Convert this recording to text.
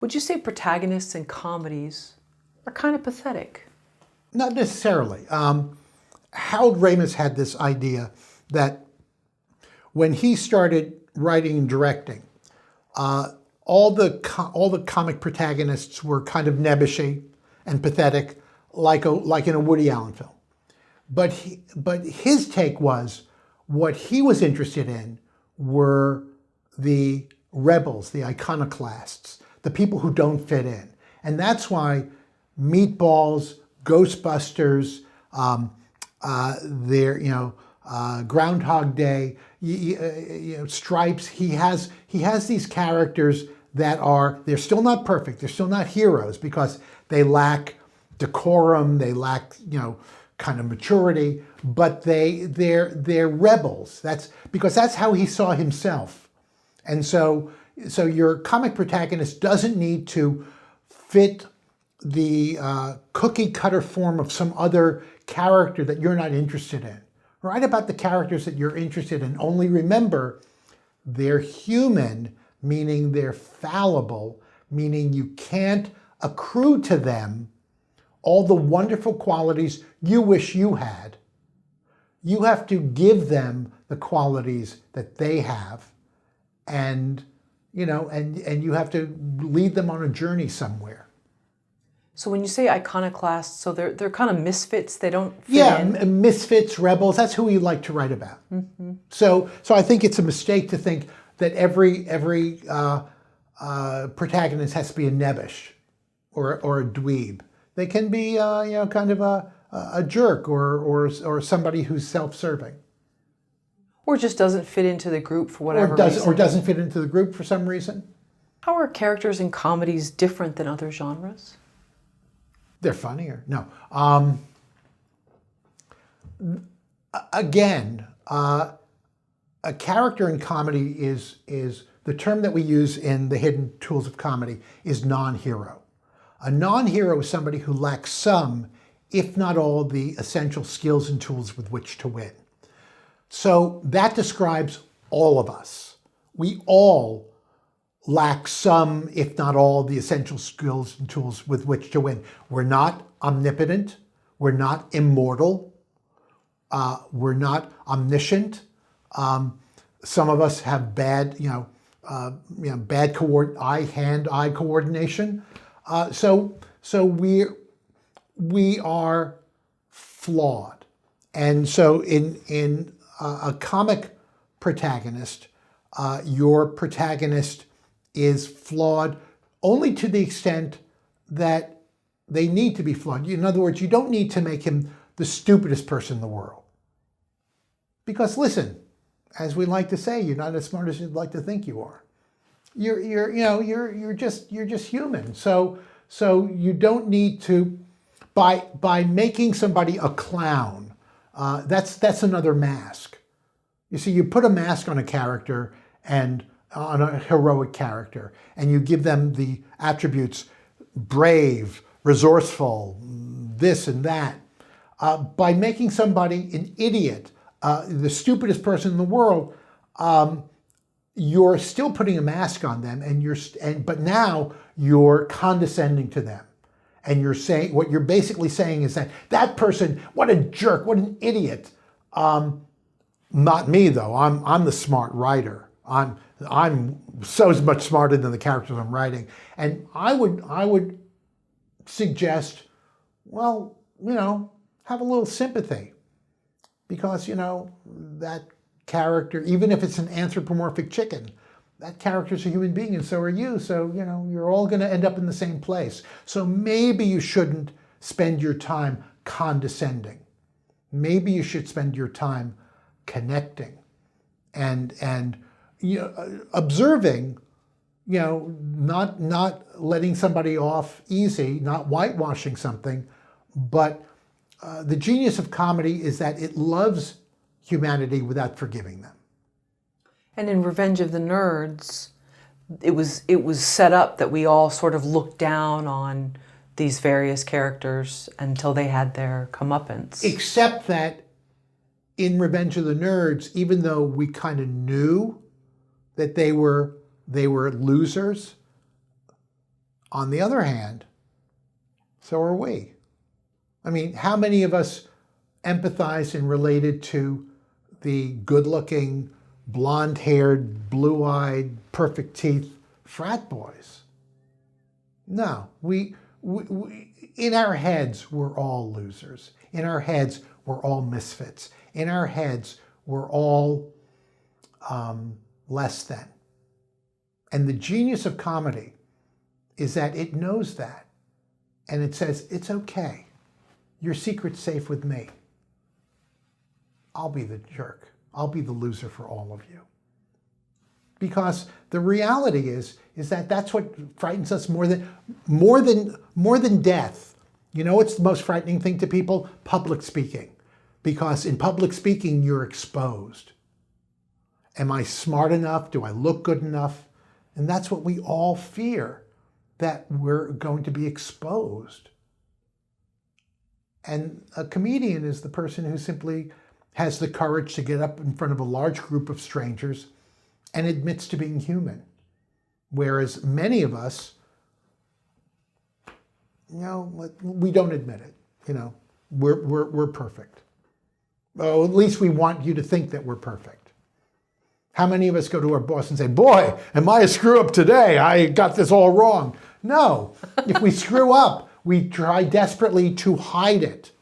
Would you say protagonists in comedies are kind of pathetic? Not necessarily. Harold Ramis had this idea that when he started writing and directing, all the comic protagonists were kind of nebbishy and pathetic, like in a Woody Allen film. But his take was, what he was interested in were the rebels, the iconoclasts, the people who don't fit in. And that's why Meatballs, Ghostbusters, Groundhog Day, Stripes. He has these characters that they're still not perfect. They're still not heroes because they lack decorum. They lack kind of maturity. But they're rebels. That's because that's how he saw himself. And so your comic protagonist doesn't need to fit the cookie cutter form of some other character that you're not interested in. Write about the characters that you're interested in. Only remember, they're human, meaning they're fallible, meaning you can't accrue to them all the wonderful qualities you wish you had. You have to give them the qualities that they have, and you have to lead them on a journey somewhere. So when you say iconoclasts, so they're kind of misfits. They don't fit in. Misfits, rebels. That's who we like to write about. Mm-hmm. So I think it's a mistake to think that every protagonist has to be a nebbish or a dweeb. They can be kind of a jerk or somebody who's self-serving. Or just doesn't fit into the group for whatever reason. Or doesn't fit into the group for some reason. How are characters in comedies different than other genres? They're funnier. No. Again, a character in comedy is the term that we use in the hidden tools of comedy is non-hero. A non-hero is somebody who lacks some, if not all, the essential skills and tools with which to win. So that describes all of us. We all lack some, if not all, the essential skills and tools with which to win. We're not omnipotent. We're not immortal. We're not omniscient. Some of us have bad, bad hand-eye coordination. So we are flawed. And so in a comic protagonist, your protagonist is flawed only to the extent that they need to be flawed. In other words, you don't need to make him the stupidest person in the world. Because listen, as we like to say, you're not as smart as you'd like to think you are. You're just human. So you don't need to, by making somebody a clown, that's another mask. You see, you put a mask on a character and on a heroic character, and you give them the attributes brave, resourceful, this and that. By making somebody an idiot, the stupidest person in the world, you're still putting a mask on them, but now you're condescending to them. And you're saying, what you're basically saying is that person, what a jerk, what an idiot. Not me though, I'm the smart writer. I'm so much smarter than the characters I'm writing. And I would suggest, well, have a little sympathy. Because, that character, even if it's an anthropomorphic chicken, that character's a human being and so are you. So, you're all going to end up in the same place. So maybe you shouldn't spend your time condescending. Maybe you should spend your time connecting and observing, not letting somebody off easy, not whitewashing something, but the genius of comedy is that it loves humanity without forgiving them. And in Revenge of the Nerds, it was set up that we all sort of looked down on these various characters until they had their comeuppance. Except that in Revenge of the Nerds, even though we kind of knew that they were losers, On the other hand, so are we. I mean, how many of us empathize and related to the good-looking, blonde-haired, blue-eyed, perfect teeth frat boys? No, we in our heads, we're all losers. In our heads, we're all misfits. In our heads, we're all less than. And the genius of comedy is that it knows that. And it says, it's okay. Your secret's safe with me. I'll be the jerk. I'll be the loser for all of you. Because the reality is that that's what frightens us more than death. You know what's the most frightening thing to people? Public speaking. Because in public speaking, you're exposed. Am I smart enough? Do I look good enough? And that's what we all fear, that we're going to be exposed. And a comedian is the person who simply has the courage to get up in front of a large group of strangers and admits to being human. Whereas many of us, we don't admit it. We're perfect. Oh, at least we want you to think that we're perfect. How many of us go to our boss and say, boy, am I a screw up today? I got this all wrong. No, if we screw up, we try desperately to hide it.